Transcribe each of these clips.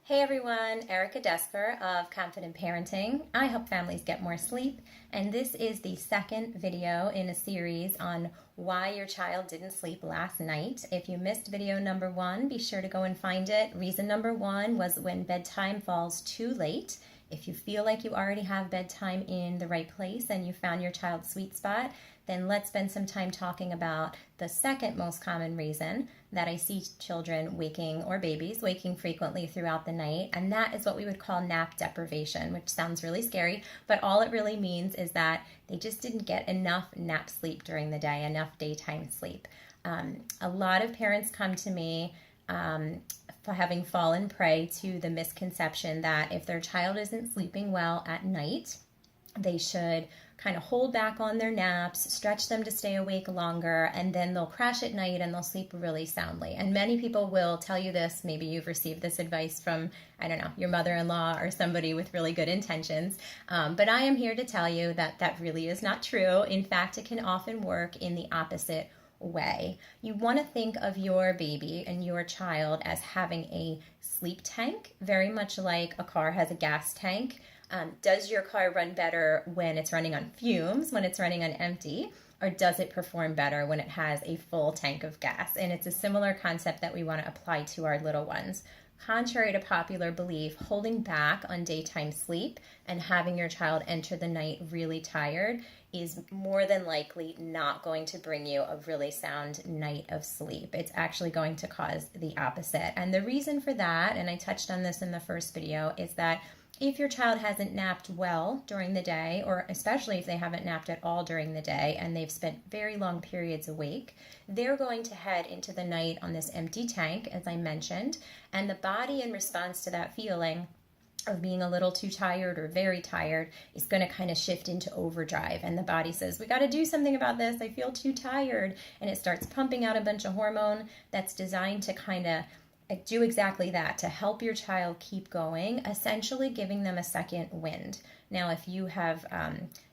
Hey everyone, Erica Desper of Confident Parenting. I help families get more sleep, and this is the second video in a series on why your child didn't sleep last night. If you missed video number 1, be sure to go and find it. Reason number 1 was when bedtime falls too late. If you feel like you already have bedtime in the right place and you found your child's sweet spot, then let's spend some time talking about the second most common reason that I see children waking, or babies waking frequently throughout the night, and that is what we would call nap deprivation, which sounds really scary, but all it really means is that they just didn't get enough nap sleep during the day, enough daytime sleep. A lot of parents come to me for having fallen prey to the misconception that if their child isn't sleeping well at night, they should kind of hold back on their naps, stretch them to stay awake longer, and then they'll crash at night and they'll sleep really soundly. And many people will tell you this. Maybe you've received this advice from, I don't know, your mother-in-law or somebody with really good intentions. But I am here to tell you that that really is not true. In fact, it can often work in the opposite way. You want to think of your baby and your child as having a sleep tank, very much like a car has a gas tank. Does your car run better when it's running on fumes, when it's running on empty, or does it perform better when it has a full tank of gas? And it's a similar concept that we want to apply to our little ones. Contrary to popular belief, holding back on daytime sleep and having your child enter the night really tired is more than likely not going to bring you a really sound night of sleep. It's actually going to cause the opposite. And the reason for that, and I touched on this in the first video, is that if your child hasn't napped well during the day, or especially if they haven't napped at all during the day and they've spent very long periods awake, they're going to head into the night on this empty tank, as I mentioned, and the body, in response to that feeling of being a little too tired or very tired, is going to kind of shift into overdrive. And the body says, we got to do something about this. I feel too tired. And it starts pumping out a bunch of hormone that's designed to kind of do exactly that, to help your child keep going, essentially giving them a second wind. Now, if you have,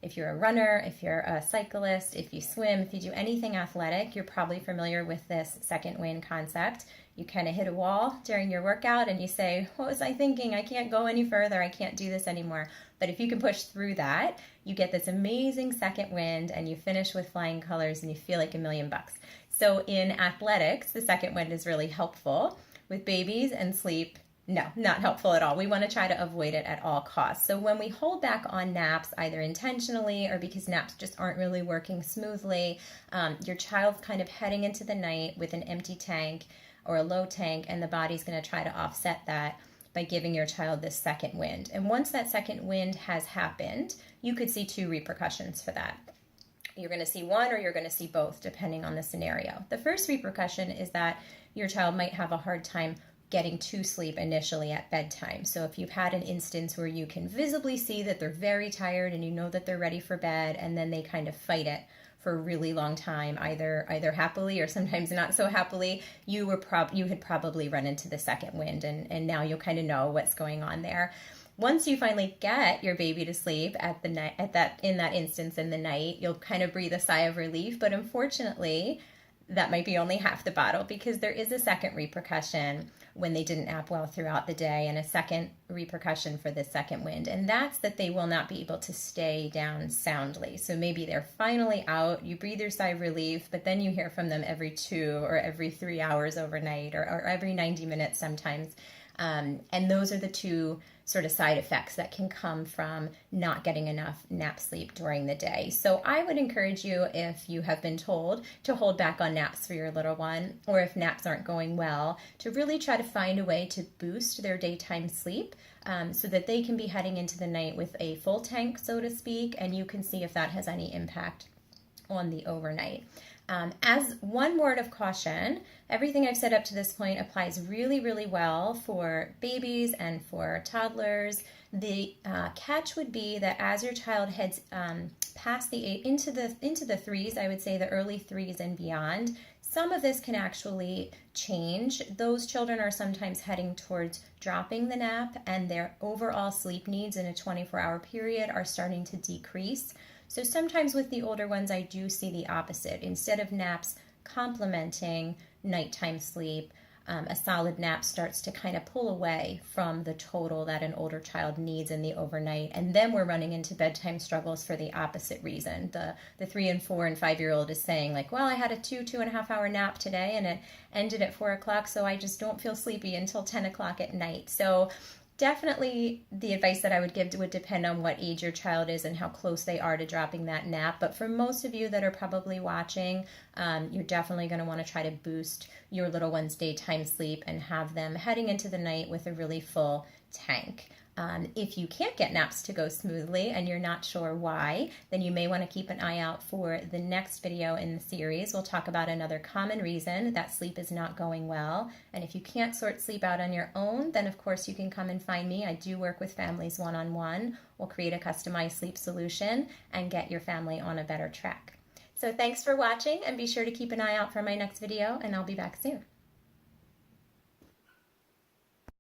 if you're a runner, if you're a cyclist, if you swim, if you do anything athletic, you're probably familiar with this second wind concept. You kind of hit a wall during your workout and you say, what was I thinking? I can't go any further. I can't do this anymore. But if you can push through that, you get this amazing second wind and you finish with flying colors and you feel like $1,000,000. So in athletics, the second wind is really helpful. With babies and sleep, no, not helpful at all. We want to try to avoid it at all costs. So when we hold back on naps, either intentionally or because naps just aren't really working smoothly, your child's kind of heading into the night with an empty tank or a low tank, and the body's going to try to offset that by giving your child this second wind. And once that second wind has happened, you could see 2 repercussions for that. You're going to see one or you're going to see both, depending on the scenario. The first repercussion is that your child might have a hard time getting to sleep initially at bedtime. So if you've had an instance where you can visibly see that they're very tired and you know that they're ready for bed, and then they kind of fight it for a really long time, either happily or sometimes not so happily, you had probably run into the second wind, and now you'll kind of know what's going on there. Once you finally get your baby to sleep in that instance in the night, you'll kind of breathe a sigh of relief. But unfortunately, that might be only half the battle, because there is a second repercussion when they didn't nap well throughout the day, and a second repercussion for the second wind. And that's that they will not be able to stay down soundly. So maybe they're finally out, you breathe your sigh of relief, but then you hear from them every 2 or every 3 hours overnight, or every 90 minutes sometimes. And those are the 2 sort of side effects that can come from not getting enough nap sleep during the day. So I would encourage you, if you have been told to hold back on naps for your little one, or if naps aren't going well, to really try to find a way to boost their daytime sleep, so that they can be heading into the night with a full tank, so to speak, and you can see if that has any impact on the overnight. As one word of caution, everything I've said up to this point applies really, really well for babies and for toddlers. The catch would be that as your child heads past the 8 into the 3s, I would say the early 3s and beyond, some of this can actually change. Those children are sometimes heading towards dropping the nap, and their overall sleep needs in a 24-hour period are starting to decrease. So sometimes with the older ones, I do see the opposite. Instead of naps complementing nighttime sleep, a solid nap starts to kind of pull away from the total that an older child needs in the overnight. And then we're running into bedtime struggles for the opposite reason. The 3 and 4 and 5-year-old is saying like, well, I had a 2.5 hour nap today and it ended at 4 o'clock, so I just don't feel sleepy until 10 o'clock at night. So definitely the advice that I would give would depend on what age your child is and how close they are to dropping that nap. But for most of you that are probably watching, you're definitely going to want to try to boost your little one's daytime sleep and have them heading into the night with a really full tank. If you can't get naps to go smoothly and you're not sure why, then you may want to keep an eye out for the next video in the series. We'll talk about another common reason that sleep is not going well. And if you can't sort sleep out on your own, then of course you can come and find me. I do work with families one-on-one. We'll create a customized sleep solution and get your family on a better track. So thanks for watching, and be sure to keep an eye out for my next video, and I'll be back soon.